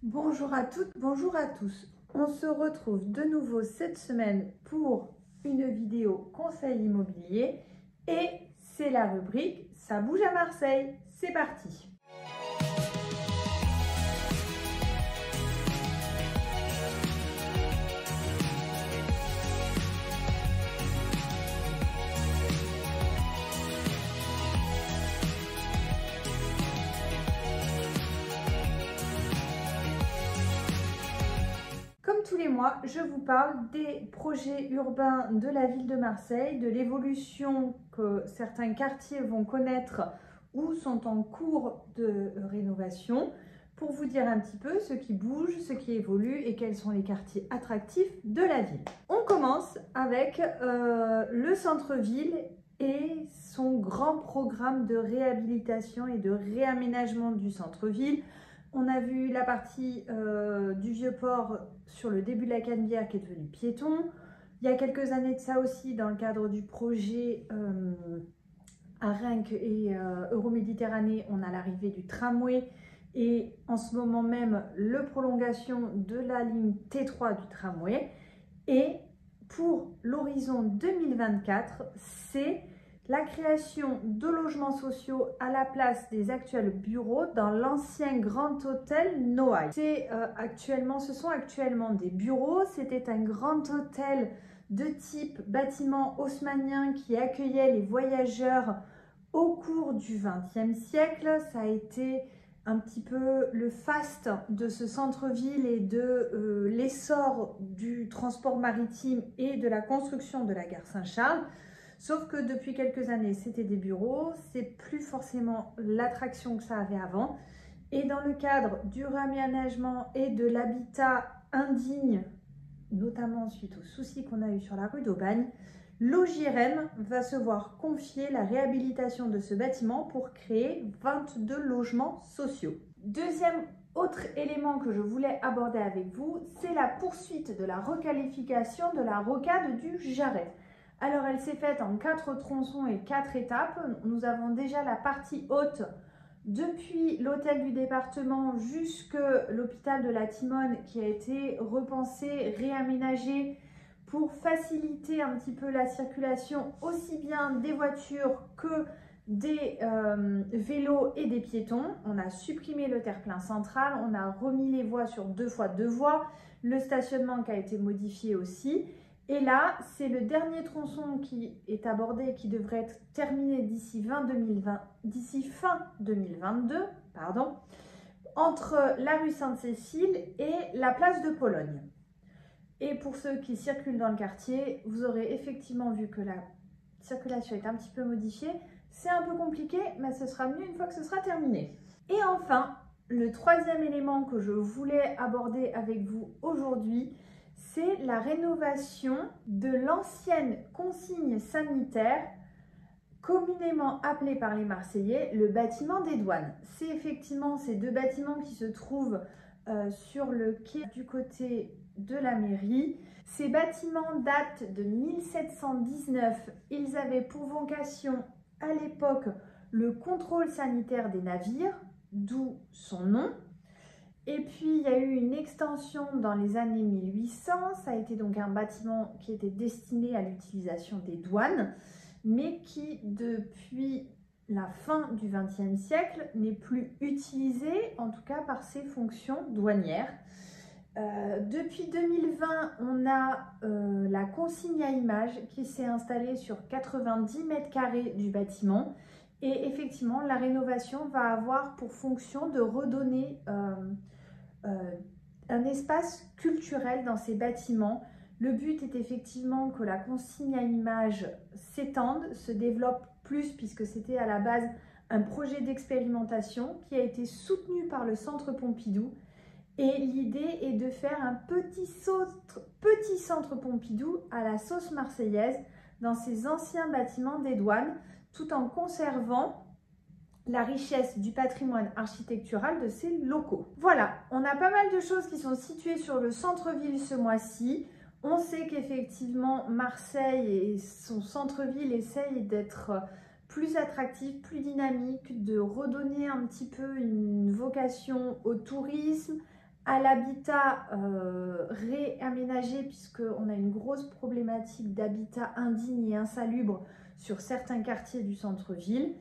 Bonjour à toutes, bonjour à tous. On se retrouve de nouveau cette semaine pour une vidéo conseil immobilier et c'est la rubrique Ça bouge à Marseille. C'est parti. Comme tous les mois, je vous parle des projets urbains de la ville de Marseille, de l'évolution que certains quartiers vont connaître ou sont en cours de rénovation, pour vous dire un petit peu ce qui bouge, ce qui évolue et quels sont les quartiers attractifs de la ville. On commence avec le centre-ville et son grand programme de réhabilitation et de réaménagement du centre-ville. On a vu la partie du Vieux-Port sur le début de la Canebière qui est devenue piéton. Il y a quelques années de ça aussi, dans le cadre du projet à Rennes et Euroméditerranée, on a l'arrivée du tramway et en ce moment même, le prolongation de la ligne T3 du tramway. Et pour l'horizon 2024, c'est la création de logements sociaux à la place des actuels bureaux dans l'ancien Grand Hôtel Noailles. Ce sont actuellement des bureaux. C'était un grand hôtel de type bâtiment haussmannien qui accueillait les voyageurs au cours du XXe siècle. Ça a été un petit peu le faste de ce centre-ville et de l'essor du transport maritime et de la construction de la gare Saint-Charles. Sauf que depuis quelques années, c'était des bureaux, c'est plus forcément l'attraction que ça avait avant. Et dans le cadre du réaménagement et de l'habitat indigne, notamment suite aux soucis qu'on a eu sur la rue d'Aubagne, l'OJRM va se voir confier la réhabilitation de ce bâtiment pour créer 22 logements sociaux. Deuxième autre élément que je voulais aborder avec vous, c'est la poursuite de la requalification de la rocade du Jarret. Alors elle s'est faite en 4 tronçons et 4 étapes. Nous avons déjà la partie haute depuis l'hôtel du département jusque l'hôpital de la Timone qui a été repensé, réaménagé pour faciliter un petit peu la circulation aussi bien des voitures que des vélos et des piétons. On a supprimé le terre-plein central, on a remis les voies sur 2 fois 2 voies, le stationnement qui a été modifié aussi. Et là, c'est le dernier tronçon qui est abordé, qui devrait être terminé d'ici fin 2022, entre la rue Sainte-Cécile et la place de Pologne. Et pour ceux qui circulent dans le quartier, vous aurez effectivement vu que la circulation est un petit peu modifiée. C'est un peu compliqué, mais ce sera mieux une fois que ce sera terminé. Et enfin, le troisième élément que je voulais aborder avec vous aujourd'hui, c'est la rénovation de l'ancienne consigne sanitaire, communément appelée par les Marseillais le bâtiment des douanes. C'est effectivement ces deux bâtiments qui se trouvent sur le quai du côté de la mairie. Ces bâtiments datent de 1719. Ils avaient pour vocation à l'époque le contrôle sanitaire des navires, d'où son nom. Et puis, il y a eu une extension dans les années 1800. Ça a été donc un bâtiment qui était destiné à l'utilisation des douanes, mais qui, depuis la fin du XXe siècle, n'est plus utilisé, en tout cas par ses fonctions douanières. Depuis 2020, on a la consigne à images qui s'est installée sur 90 mètres carrés du bâtiment. Et effectivement, la rénovation va avoir pour fonction de redonner un espace culturel dans ces bâtiments. Le but est effectivement que la consigne à images s'étende, se développe plus, puisque c'était à la base un projet d'expérimentation qui a été soutenu par le Centre Pompidou. Et l'idée est de faire un petit centre Pompidou à la sauce marseillaise dans ces anciens bâtiments des douanes, tout en conservant la richesse du patrimoine architectural de ces locaux. Voilà, on a pas mal de choses qui sont situées sur le centre-ville ce mois-ci. On sait qu'effectivement Marseille et son centre-ville essayent d'être plus attractif, plus dynamique, de redonner un petit peu une vocation au tourisme, à l'habitat réaménagé, puisqu'on a une grosse problématique d'habitat indigne et insalubre sur certains quartiers du centre-ville.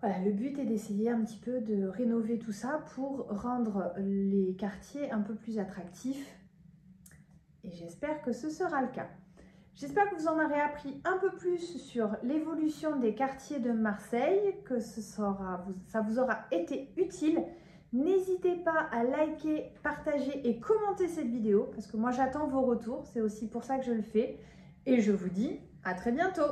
Voilà, le but est d'essayer un petit peu de rénover tout ça pour rendre les quartiers un peu plus attractifs. Et j'espère que ce sera le cas. J'espère que vous en aurez appris un peu plus sur l'évolution des quartiers de Marseille, que ça vous aura été utile. N'hésitez pas à liker, partager et commenter cette vidéo, parce que moi j'attends vos retours, c'est aussi pour ça que je le fais. Et je vous dis à très bientôt.